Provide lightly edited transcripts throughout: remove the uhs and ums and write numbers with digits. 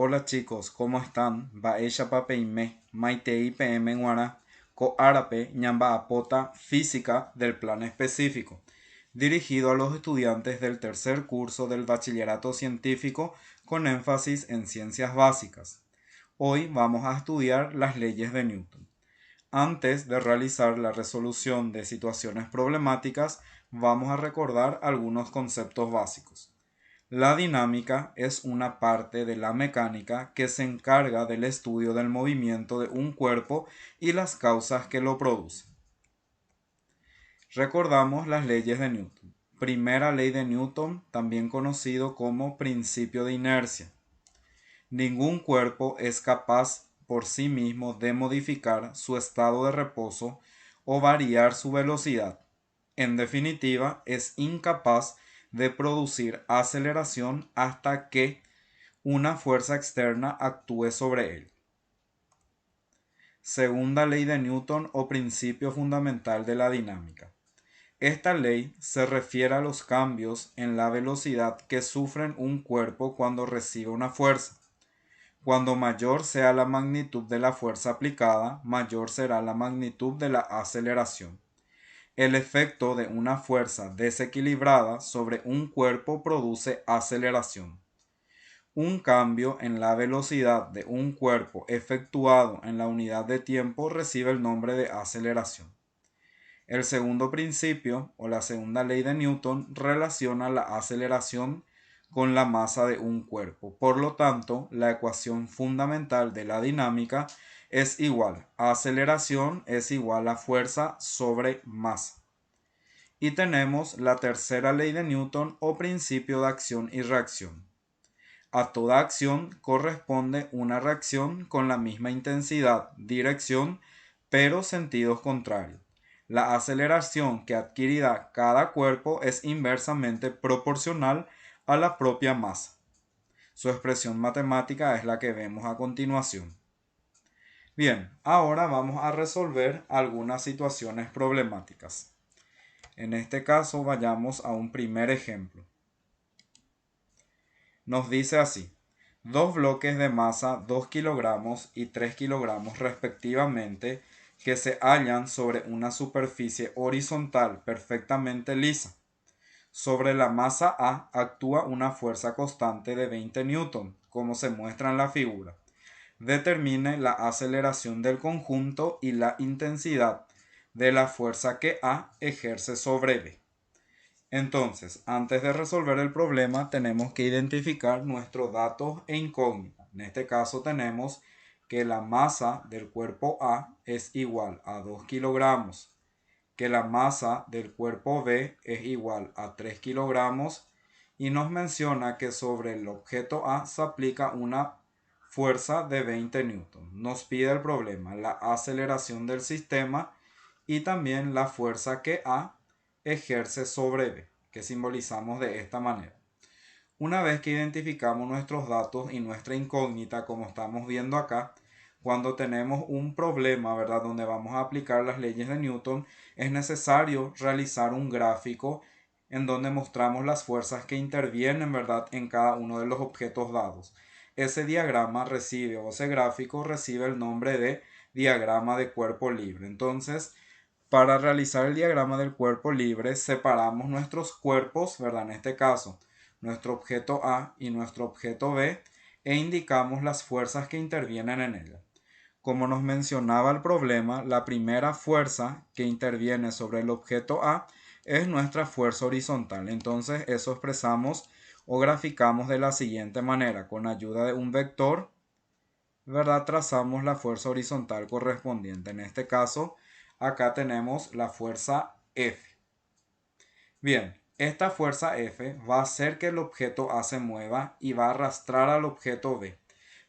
Hola chicos, ¿cómo están? Baesha papeime, maitei pm guara, co árape, ñamba apota, física del plan específico, dirigido a los estudiantes del tercer curso del bachillerato científico con énfasis en ciencias básicas. Hoy vamos a estudiar las leyes de Newton. Antes de realizar la resolución de situaciones problemáticas, vamos a recordar algunos conceptos básicos. La dinámica es una parte de la mecánica que se encarga del estudio del movimiento de un cuerpo y las causas que lo producen. Recordamos las leyes de Newton. Primera ley de Newton, también conocido como principio de inercia. Ningún cuerpo es capaz por sí mismo de modificar su estado de reposo o variar su velocidad. En definitiva, es incapaz de producir aceleración hasta que una fuerza externa actúe sobre él. Segunda ley de Newton o principio fundamental de la dinámica. Esta ley se refiere a los cambios en la velocidad que sufren un cuerpo cuando recibe una fuerza. Cuando mayor sea la magnitud de la fuerza aplicada, mayor será la magnitud de la aceleración. El efecto de una fuerza desequilibrada sobre un cuerpo produce aceleración. Un cambio en la velocidad de un cuerpo efectuado en la unidad de tiempo recibe el nombre de aceleración. El segundo principio, o la segunda ley de Newton, relaciona la aceleración con la masa de un cuerpo. Por lo tanto, la ecuación fundamental de la dinámica es igual a aceleración es igual a fuerza sobre masa. Y tenemos la tercera ley de Newton o principio de acción y reacción. A toda acción corresponde una reacción con la misma intensidad, dirección, pero sentidos contrarios. La aceleración que adquirirá cada cuerpo es inversamente proporcional a la propia masa. Su expresión matemática es la que vemos a continuación. Bien, ahora vamos a resolver algunas situaciones problemáticas. En este caso, vayamos a un primer ejemplo. Nos dice así: dos bloques de masa 2 kilogramos y 3 kilogramos respectivamente que se hallan sobre una superficie horizontal perfectamente lisa. Sobre la masa A actúa una fuerza constante de 20 newton, como se muestra en la figura. Determine la aceleración del conjunto y la intensidad de la fuerza que A ejerce sobre B. Entonces, antes de resolver el problema, tenemos que identificar nuestros datos e incógnitas. En este caso tenemos que la masa del cuerpo A es igual a 2 kilogramos, que la masa del cuerpo B es igual a 3 kilogramos y nos menciona que sobre el objeto A se aplica una fuerza de 20 newton. Nos pide el problema, la aceleración del sistema y también la fuerza que A ejerce sobre B, que simbolizamos de esta manera. Una vez que identificamos nuestros datos y nuestra incógnita, como estamos viendo acá, cuando tenemos un problema, ¿verdad?, donde vamos a aplicar las leyes de Newton, es necesario realizar un gráfico en donde mostramos las fuerzas que intervienen, ¿verdad?, en cada uno de los objetos dados. Ese diagrama recibe, o ese gráfico recibe el nombre de diagrama de cuerpo libre. Entonces, para realizar el diagrama del cuerpo libre, separamos nuestros cuerpos, ¿verdad? En este caso, nuestro objeto A y nuestro objeto B, e indicamos las fuerzas que intervienen en ella. Como nos mencionaba el problema, la primera fuerza que interviene sobre el objeto A es nuestra fuerza horizontal. Entonces, eso expresamos o graficamos de la siguiente manera. Con ayuda de un vector, ¿verdad?, trazamos la fuerza horizontal correspondiente. En este caso, acá tenemos la fuerza F. Bien, esta fuerza F va a hacer que el objeto A se mueva y va a arrastrar al objeto B.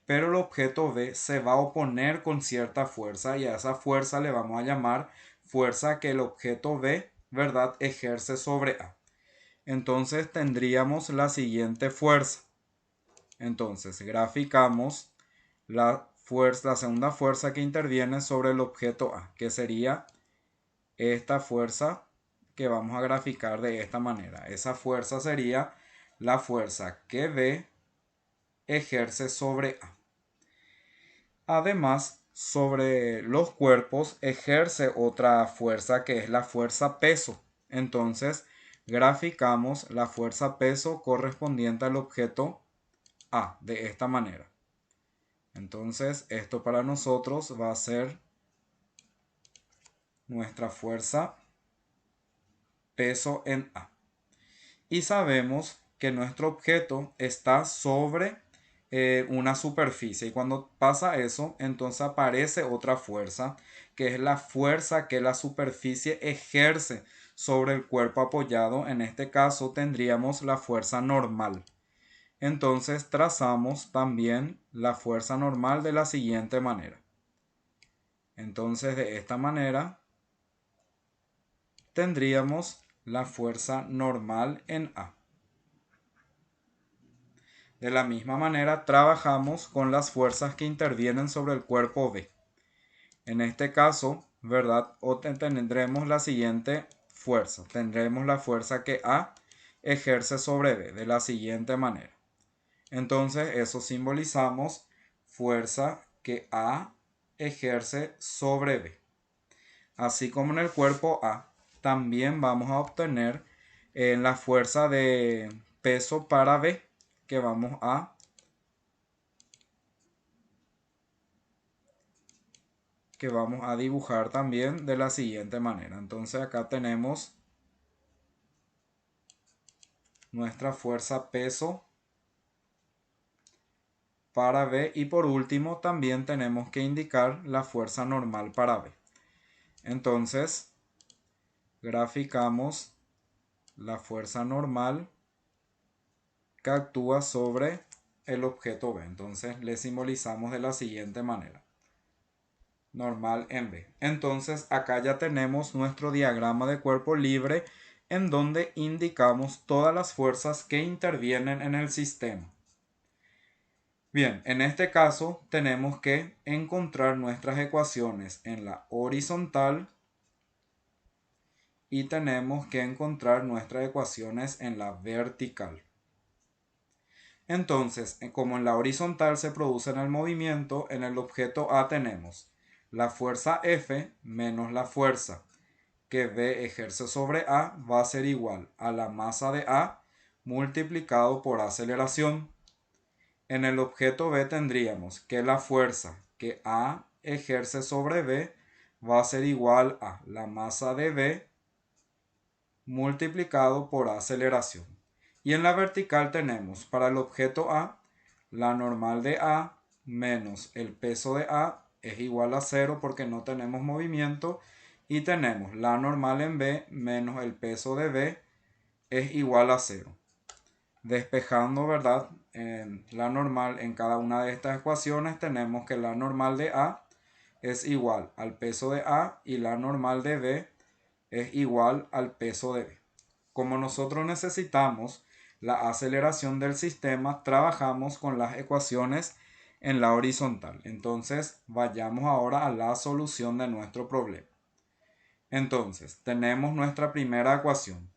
Pero el objeto B se va a oponer con cierta fuerza y a esa fuerza le vamos a llamar fuerza que el objeto B, ¿verdad?, ejerce sobre A. Entonces tendríamos la siguiente fuerza. Entonces graficamos la segunda fuerza que interviene sobre el objeto A, que sería esta fuerza que vamos a graficar de esta manera. Esa fuerza sería la fuerza que B ejerce sobre A. Además, sobre los cuerpos ejerce otra fuerza que es la fuerza peso. Entonces, graficamos la fuerza peso correspondiente al objeto A de esta manera. Entonces, esto para nosotros va a ser nuestra fuerza peso en A. Y sabemos que nuestro objeto está sobre una superficie. Y cuando pasa eso, entonces aparece otra fuerza, que es la fuerza que la superficie ejerce sobre el cuerpo apoyado. En este caso tendríamos la fuerza normal. Entonces trazamos también la fuerza normal de la siguiente manera. Entonces de esta manera tendríamos la fuerza normal en A. De la misma manera trabajamos con las fuerzas que intervienen sobre el cuerpo B. En este caso, ¿verdad? Tendremos la siguiente fuerza. Tendremos la fuerza que A ejerce sobre B de la siguiente manera. Entonces, eso simbolizamos fuerza que A ejerce sobre B. Así como en el cuerpo A, también vamos a obtener la fuerza de peso para B, que vamos a dibujar también de la siguiente manera. Entonces acá tenemos nuestra fuerza peso para B y por último también tenemos que indicar la fuerza normal para B. Entonces graficamos la fuerza normal que actúa sobre el objeto B. Entonces le simbolizamos de la siguiente manera. Normal en B. Entonces acá ya tenemos nuestro diagrama de cuerpo libre en donde indicamos todas las fuerzas que intervienen en el sistema. Bien, en este caso tenemos que encontrar nuestras ecuaciones en la horizontal y tenemos que encontrar nuestras ecuaciones en la vertical. Entonces, como en la horizontal se produce el movimiento, en el objeto A tenemos la fuerza F menos la fuerza que B ejerce sobre A va a ser igual a la masa de A multiplicado por aceleración. En el objeto B tendríamos que la fuerza que A ejerce sobre B va a ser igual a la masa de B multiplicado por aceleración. Y en la vertical tenemos para el objeto A la normal de A menos el peso de A es igual a 0 porque no tenemos movimiento y tenemos la normal en B menos el peso de B es igual a 0. Despejando, ¿verdad? En la normal en cada una de estas ecuaciones tenemos que la normal de A es igual al peso de A y la normal de B es igual al peso de B. Como nosotros necesitamos la aceleración del sistema, trabajamos con las ecuaciones en la horizontal. Entonces, vayamos ahora a la solución de nuestro problema. Entonces, tenemos nuestra primera ecuación,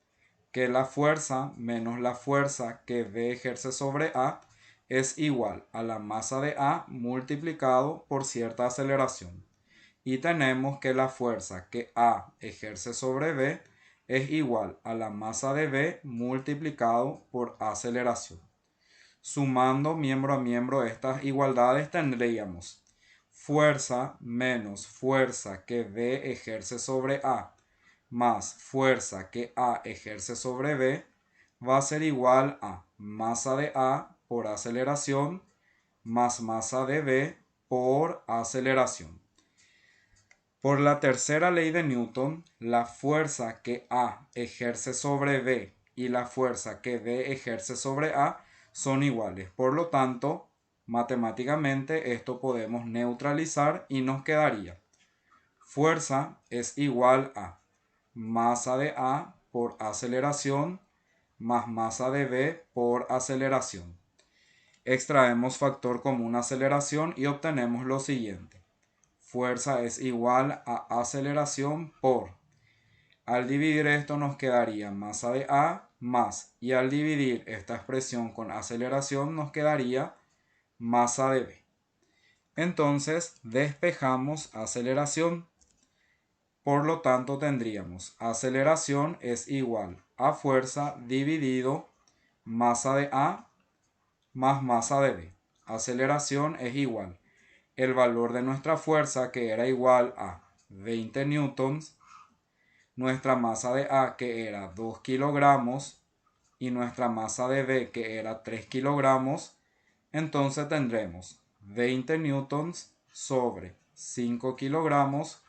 que la fuerza menos la fuerza que B ejerce sobre A es igual a la masa de A multiplicado por cierta aceleración. Y tenemos que la fuerza que A ejerce sobre B es igual a la masa de B multiplicado por aceleración. Sumando miembro a miembro estas igualdades tendríamos fuerza menos fuerza que B ejerce sobre A más fuerza que A ejerce sobre B va a ser igual a masa de A por aceleración más masa de B por aceleración. Por la tercera ley de Newton, la fuerza que A ejerce sobre B y la fuerza que B ejerce sobre A son iguales. Por lo tanto, matemáticamente esto podemos neutralizar y nos quedaría fuerza es igual a masa de A por aceleración más masa de B por aceleración. Extraemos factor común aceleración y obtenemos lo siguiente. Fuerza es igual a aceleración por. Al dividir esto nos quedaría masa de A más. Y al dividir esta expresión con aceleración nos quedaría masa de B. Entonces despejamos aceleración. Por lo tanto tendríamos aceleración es igual a fuerza dividido masa de A más masa de B. Aceleración es igual el valor de nuestra fuerza, que era igual a 20 newtons, nuestra masa de A, que era 2 kilogramos, y nuestra masa de B, que era 3 kilogramos. Entonces tendremos 20 newtons sobre 5 kilogramos.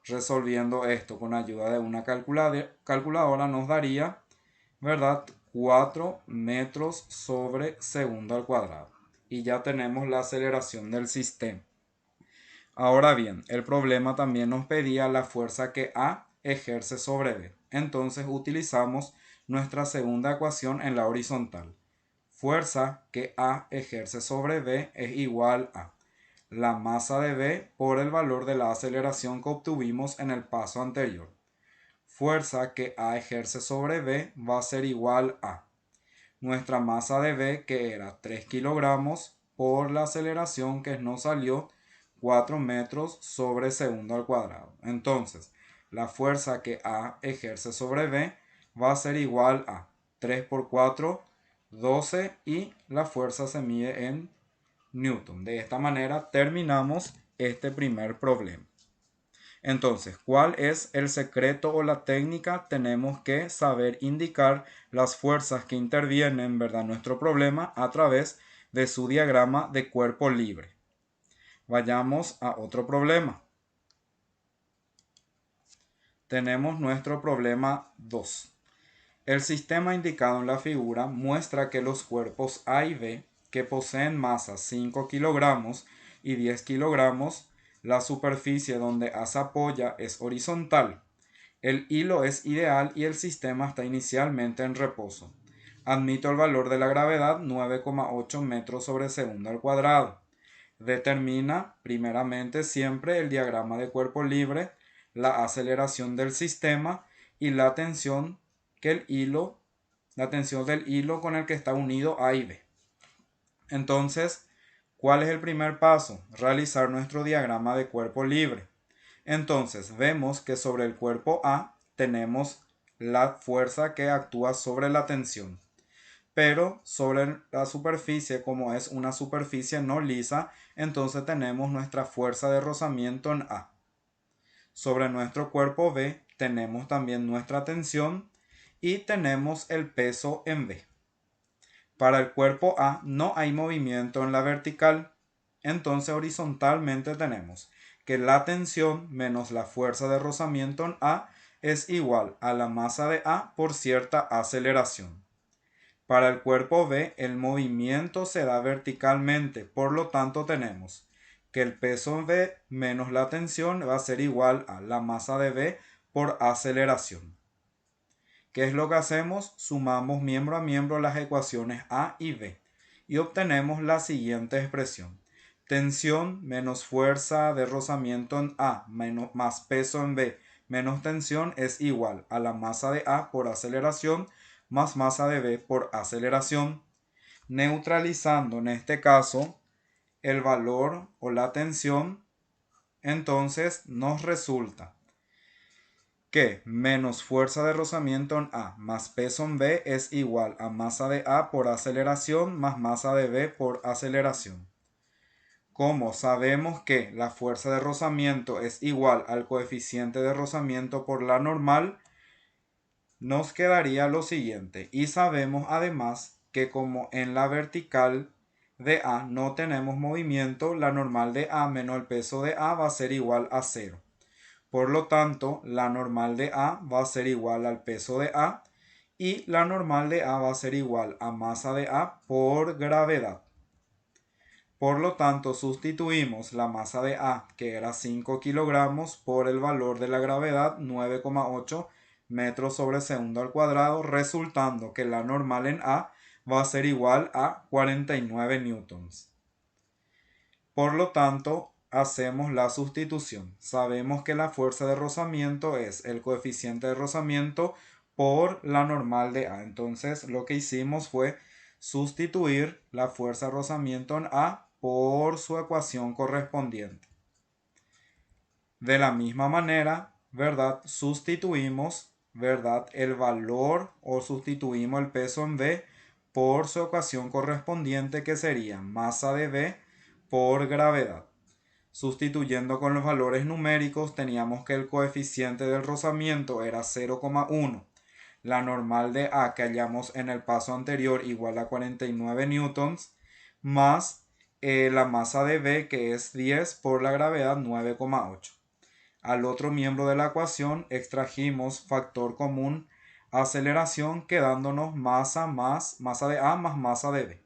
Resolviendo esto con ayuda de una calculadora nos daría, ¿verdad?, 4 metros sobre segundo al cuadrado. Y ya tenemos la aceleración del sistema. Ahora bien, el problema también nos pedía la fuerza que A ejerce sobre B. Entonces utilizamos nuestra segunda ecuación en la horizontal. Fuerza que A ejerce sobre B es igual a la masa de B por el valor de la aceleración que obtuvimos en el paso anterior. Fuerza que A ejerce sobre B va a ser igual a nuestra masa de B, que era 3 kilogramos, por la aceleración que nos salió 4 metros sobre segundo al cuadrado. Entonces, la fuerza que A ejerce sobre B va a ser igual a 3 por 4, 12, y la fuerza se mide en Newton. De esta manera terminamos este primer problema. Entonces, ¿cuál es el secreto o la técnica? Tenemos que saber indicar las fuerzas que intervienen, ¿verdad?, en nuestro problema a través de su diagrama de cuerpo libre. Vayamos a otro problema. Tenemos nuestro problema 2. El sistema indicado en la figura muestra que los cuerpos A y B, que poseen masa 5 kilogramos y 10 kilogramos, la superficie donde A se apoya es horizontal. El hilo es ideal y el sistema está inicialmente en reposo. Admito el valor de la gravedad 9,8 metros sobre segundo al cuadrado. Determina primeramente siempre el diagrama de cuerpo libre, la aceleración del sistema y la tensión del hilo con el que está unido A y B. Entonces, ¿cuál es el primer paso? Realizar nuestro diagrama de cuerpo libre. Entonces, vemos que sobre el cuerpo A tenemos la fuerza que actúa sobre la tensión. Pero sobre la superficie, como es una superficie no lisa, entonces tenemos nuestra fuerza de rozamiento en A. Sobre nuestro cuerpo B tenemos también nuestra tensión y tenemos el peso en B. Para el cuerpo A no hay movimiento en la vertical, entonces horizontalmente tenemos que la tensión menos la fuerza de rozamiento en A es igual a la masa de A por cierta aceleración. Para el cuerpo B el movimiento se da verticalmente, por lo tanto tenemos que el peso B menos la tensión va a ser igual a la masa de B por aceleración. ¿Qué es lo que hacemos? Sumamos miembro a miembro las ecuaciones A y B y obtenemos la siguiente expresión. Tensión menos fuerza de rozamiento en A más peso en B menos tensión es igual a la masa de A por aceleración más masa de B por aceleración. Neutralizando en este caso el valor o la tensión, entonces nos resulta que menos fuerza de rozamiento en A más peso en B es igual a masa de A por aceleración más masa de B por aceleración. Como sabemos que la fuerza de rozamiento es igual al coeficiente de rozamiento por la normal, nos quedaría lo siguiente. Y sabemos además que como en la vertical de A no tenemos movimiento, la normal de A menos el peso de A va a ser igual a 0. Por lo tanto, la normal de A va a ser igual al peso de A y la normal de A va a ser igual a masa de A por gravedad. Por lo tanto, sustituimos la masa de A, que era 5 kilogramos, por el valor de la gravedad 9,8 metros sobre segundo al cuadrado, resultando que la normal en A va a ser igual a 49 newtons. Por lo tanto, hacemos la sustitución. Sabemos que la fuerza de rozamiento es el coeficiente de rozamiento por la normal de A. Entonces, lo que hicimos fue sustituir la fuerza de rozamiento en A por su ecuación correspondiente. De la misma manera, ¿verdad? Sustituimos, ¿verdad? El valor o sustituimos el peso en B por su ecuación correspondiente, que sería masa de B por gravedad. Sustituyendo con los valores numéricos, teníamos que el coeficiente del rozamiento era 0,1. La normal de A que hallamos en el paso anterior igual a 49 newtons, más la masa de B, que es 10 por la gravedad, 9,8. Al otro miembro de la ecuación extrajimos factor común aceleración, quedándonos masa de A más masa de B.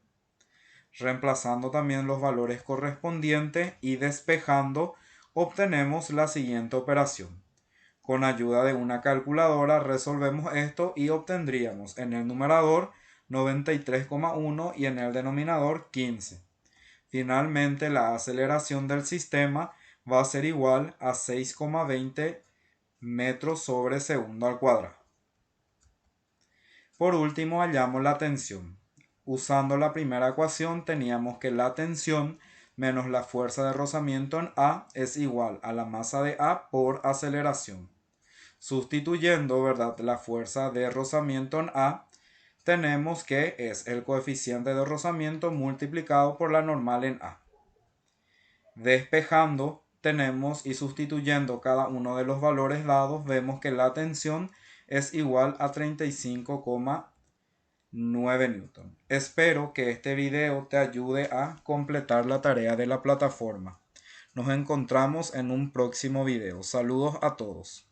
Reemplazando también los valores correspondientes y despejando, obtenemos la siguiente operación. Con ayuda de una calculadora resolvemos esto y obtendríamos en el numerador 93,1 y en el denominador 15. Finalmente, la aceleración del sistema va a ser igual a 6,20 metros sobre segundo al cuadrado. Por último, hallamos la tensión. Usando la primera ecuación, teníamos que la tensión menos la fuerza de rozamiento en A es igual a la masa de A por aceleración. Sustituyendo, ¿verdad?, la fuerza de rozamiento en A, tenemos que es el coeficiente de rozamiento multiplicado por la normal en A. Despejando, tenemos y sustituyendo cada uno de los valores dados, vemos que la tensión es igual a 35,9 newton. Espero que este video te ayude a completar la tarea de la plataforma. Nos encontramos en un próximo video. Saludos a todos.